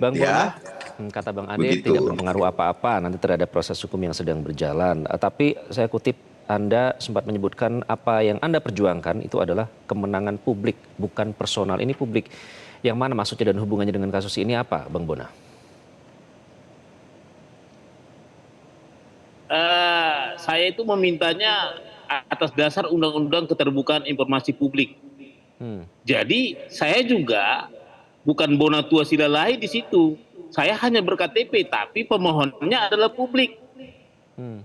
Bang Ya, Bona, kata Bang Ade begitu. tidak berpengaruh apa-apa nanti terhadap proses hukum yang sedang berjalan. Tapi saya kutip Anda sempat menyebutkan apa yang Anda perjuangkan itu adalah kemenangan publik, bukan personal. Ini publik. Yang mana maksudnya dan hubungannya dengan kasus ini apa, Bang Bona? Saya itu memintanya atas dasar undang-undang keterbukaan informasi publik. Hmm. Jadi saya juga bukan bona tua sila lahi di situ. Saya hanya berKTP, tapi pemohonnya adalah publik.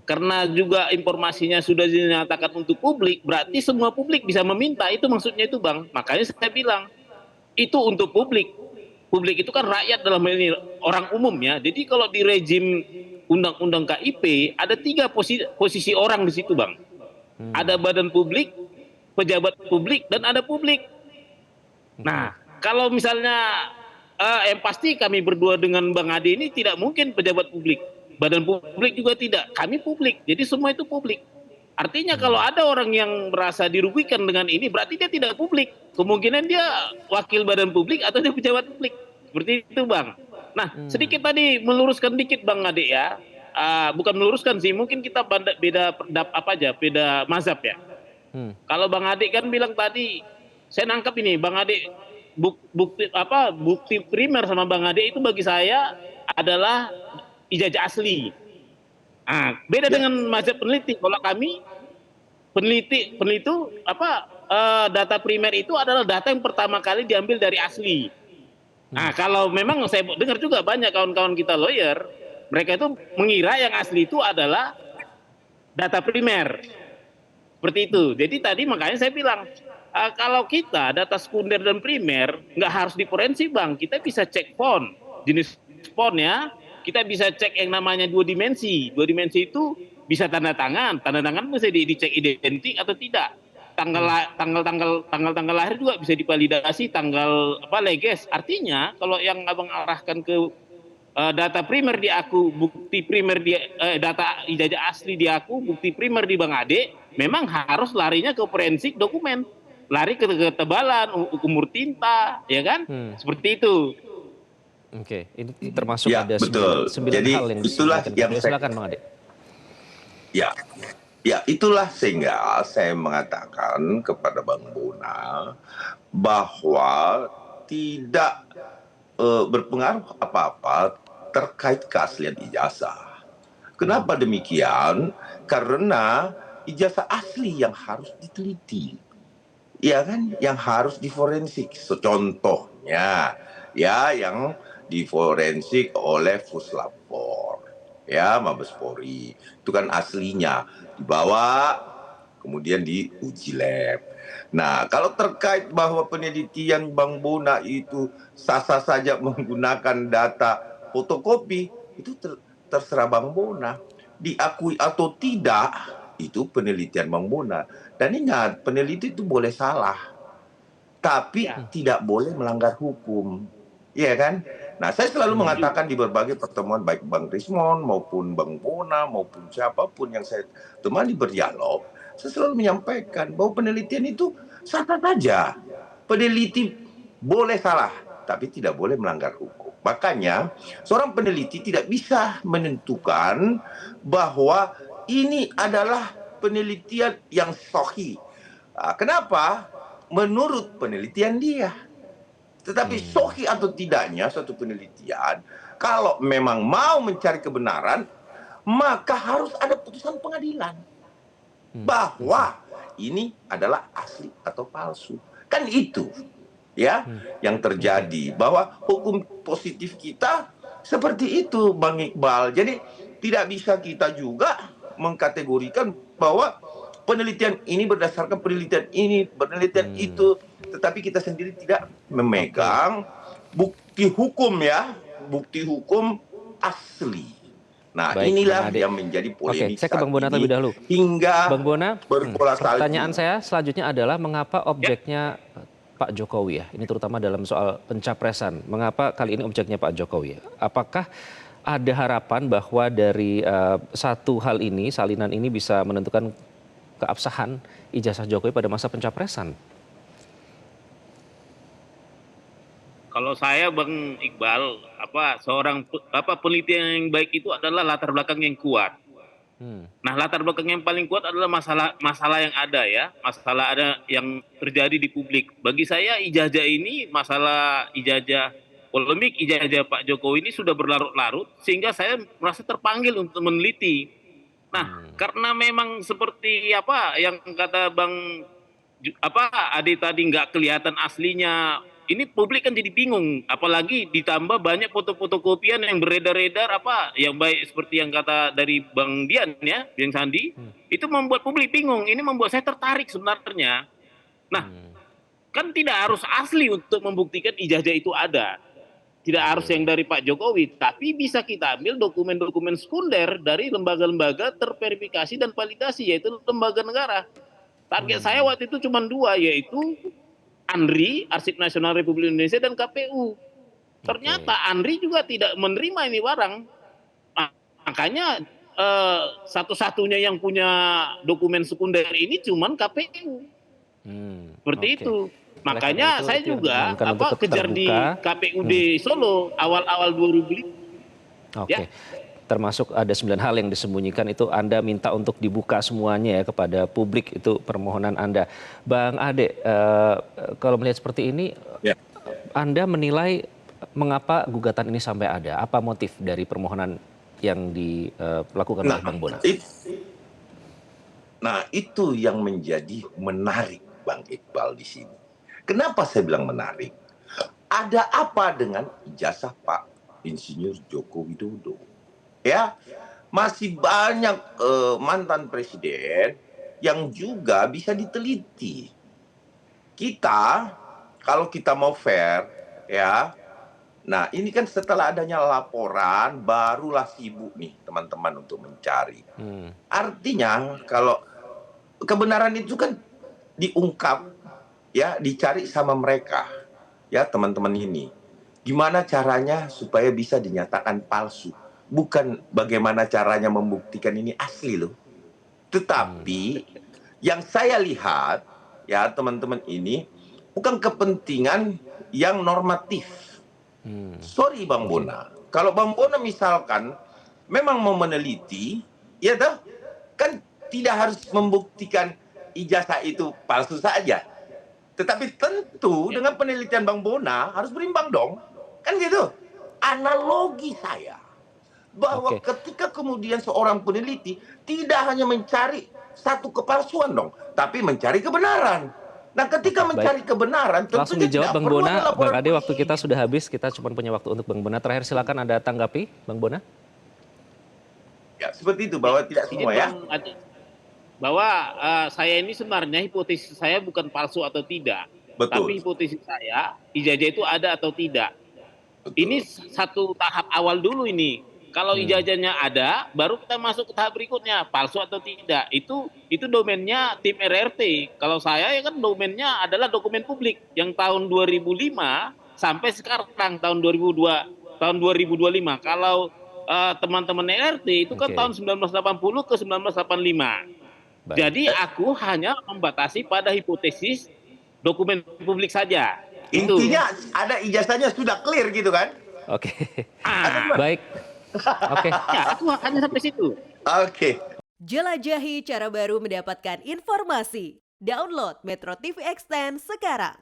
Karena juga informasinya sudah dinyatakan untuk publik, berarti semua publik bisa meminta. Itu maksudnya itu, Bang. Makanya saya bilang itu untuk publik. Publik itu kan rakyat dalam ini orang umum ya. Jadi kalau di rejim undang-undang KIP ada tiga posisi orang di situ, Bang. Ada badan publik, pejabat publik, dan ada publik. Nah, kalau misalnya yang pasti kami berdua dengan Bang Ade ini tidak mungkin pejabat publik. Badan publik juga tidak. Kami publik. Jadi semua itu publik. Artinya kalau ada orang yang merasa dirugikan dengan ini, berarti dia tidak publik. Kemungkinan dia wakil badan publik atau dia pejabat publik. Seperti itu, Bang. Nah, sedikit tadi meluruskan dikit, Bang Ade ya. Bukan meluruskan sih, mungkin kita beda apa aja, beda mazhab ya. Kalau Bang Ade kan bilang tadi, saya nangkap ini, Bang Ade bukti primer sama Bang Ade itu bagi saya adalah ijazah asli. Beda Ya. dengan mazhab peneliti. Kalau kami peneliti data primer itu adalah data yang pertama kali diambil dari asli. Kalau memang saya dengar juga banyak kawan-kawan kita lawyer, mereka itu mengira yang asli itu adalah data primer. Seperti itu. Jadi tadi makanya saya bilang, kalau kita data sekunder dan primer nggak harus diforensik, Bang. Kita bisa cek font, jenis font ya. Kita bisa cek yang namanya dua dimensi. Dua dimensi itu bisa tanda tangan bisa dicek identik atau tidak. Tanggal lahir juga bisa divalidasi, tanggal leges. Artinya kalau yang Abang arahkan ke data primer di aku, bukti primer di data ijazah asli di aku, bukti primer di Bang Ade, memang harus larinya ke forensik dokumen. Lari ke ketebalan, umur tinta, ya kan? Seperti itu. Oke, ini termasuk Ya, ada betul. sembilan Jadi hal yang itulah disampaikan. yang Silakan Bang Ade. ya, ya itulah sehingga saya mengatakan kepada Bang Bona bahwa tidak berpengaruh apa-apa terkait keaslian ijazah. Kenapa demikian? Karena ijazah asli yang harus diteliti, ya kan, yang harus diforensik. Contohnya, ya, yang diforensik oleh Puslapor, ya, Mabes Polri, itu kan aslinya dibawa kemudian diuji lab. Nah, kalau terkait bahwa penelitian Bang Bona itu sah-sah saja menggunakan data fotokopi, itu terserah Bang Bona. Diakui atau tidak, itu penelitian Bang Bona. Dan ingat, peneliti itu boleh salah, tapi tidak boleh melanggar hukum. Iya kan? Nah, saya selalu mengatakan di berbagai pertemuan, baik Bang Rismon maupun Bang Bona maupun siapapun yang saya temani berdialog, saya selalu menyampaikan bahwa penelitian itu sah-sah saja. Peneliti boleh salah, tapi tidak boleh melanggar hukum. Makanya, seorang peneliti tidak bisa menentukan bahwa ini adalah penelitian yang sahih. Kenapa? Menurut penelitian dia. Tetapi sahih atau tidaknya suatu penelitian, kalau memang mau mencari kebenaran, maka harus ada putusan pengadilan bahwa ini adalah asli atau palsu. Kan itu ya yang terjadi, bahwa hukum positif kita seperti itu, Bang Iqbal. Jadi tidak bisa kita juga mengkategorikan bahwa penelitian ini berdasarkan penelitian ini, penelitian itu, tetapi kita sendiri tidak memegang bukti hukum, ya, bukti hukum asli. Nah, Baik, inilah Bang Ade. yang menjadi polemik Oke, saya ke saat Bang Bona ini terlebih dahulu. hingga Bang Bona, berbola salju. pertanyaan saya selanjutnya adalah mengapa objeknya Pak Jokowi ya? Ini terutama dalam soal pencapresan. Mengapa kali ini objeknya Pak Jokowi? Apakah ada harapan bahwa dari satu hal ini, salinan ini bisa menentukan keabsahan ijazah Jokowi pada masa pencapresan? Kalau saya Bang Iqbal, seorang peneliti yang baik itu adalah latar belakang yang kuat. Nah, latar belakang yang paling kuat adalah masalah yang ada ya, masalah ada yang terjadi di publik. Bagi saya ijazah ini, masalah polemik ijazah Pak Jokowi ini sudah berlarut-larut sehingga saya merasa terpanggil untuk meneliti. Nah, karena memang seperti apa yang kata Bang Ade tadi, nggak kelihatan aslinya. Ini publik kan jadi bingung, apalagi ditambah banyak foto-foto kopian yang beredar-edar yang baik seperti yang kata dari Bang Dian ya, Bang Sandi, itu membuat publik bingung. Ini membuat saya tertarik sebenarnya. Nah, kan tidak harus asli untuk membuktikan ijazah itu ada. Tidak harus yang dari Pak Jokowi, tapi bisa kita ambil dokumen-dokumen sekunder dari lembaga-lembaga terverifikasi dan validasi, yaitu lembaga negara. Target saya waktu itu cuma 2, yaitu ANRI, Arsip Nasional Republik Indonesia, dan KPU. Ternyata ANRI juga tidak menerima ini barang. Makanya satu-satunya yang punya dokumen sekunder ini cuma KPU. Seperti itu. Makanya saya juga kejar di KPUD Solo awal-awal 2005. Oke. Termasuk ada 9 hal yang disembunyikan, itu Anda minta untuk dibuka semuanya ya kepada publik, itu permohonan Anda. Bang Ade, kalau melihat seperti ini, Anda menilai mengapa gugatan ini sampai ada? Apa motif dari permohonan yang dilakukan oleh Bang Bona? Itu yang menjadi menarik Bang Iqbal di sini. Kenapa saya bilang menarik? Ada apa dengan ijazah Pak Insinyur Joko Widodo? Ya, masih banyak mantan presiden yang juga bisa diteliti. Kalau kita mau fair, ya. Nah, ini kan setelah adanya laporan, barulah sibuk nih teman-teman untuk mencari. Artinya, kalau kebenaran itu kan diungkap, ya, dicari sama mereka, ya, teman-teman ini. Gimana caranya supaya bisa dinyatakan palsu? Bukan bagaimana caranya membuktikan ini asli loh. Tetapi yang saya lihat, ya teman-teman ini, bukan kepentingan yang normatif. Sorry Bang Bona, kalau Bang Bona misalkan memang mau meneliti, ya toh, kan tidak harus membuktikan ijazah itu palsu saja. Tetapi tentu dengan penelitian Bang Bona harus berimbang dong. Kan gitu. Analogi saya, bahwa ketika kemudian seorang peneliti tidak hanya mencari satu kepalsuan dong, tapi mencari kebenaran. Nah, ketika mencari kebenaran, langsung dijawab Bang Bona. Bang Ade, waktu kita sudah habis, kita cuma punya waktu untuk Bang Bona. Terakhir silakan Anda tanggapi, Bang Bona. Ya, seperti itu, bahwa tidak semua ya. Bahwa saya ini sebenarnya hipotesis saya bukan palsu atau tidak. Betul. Tapi hipotesis saya, ijazah itu ada atau tidak. Betul. Ini satu tahap awal dulu ini. Kalau ijazahnya ada, baru kita masuk ke tahap berikutnya, palsu atau tidak. Itu domainnya tim RRT. Kalau saya ya kan domainnya adalah dokumen publik yang tahun 2005 sampai sekarang tahun 2025. Kalau teman-teman RRT itu kan tahun 1980 ke 1985. Baik. Jadi aku hanya membatasi pada hipotesis dokumen publik saja. Intinya ada ijazahnya sudah clear gitu kan? Oke. Baik. Oke. Ya, aku hanya sampai situ. Oke. Jelajahi cara baru mendapatkan informasi. Download Metro TV Extend sekarang.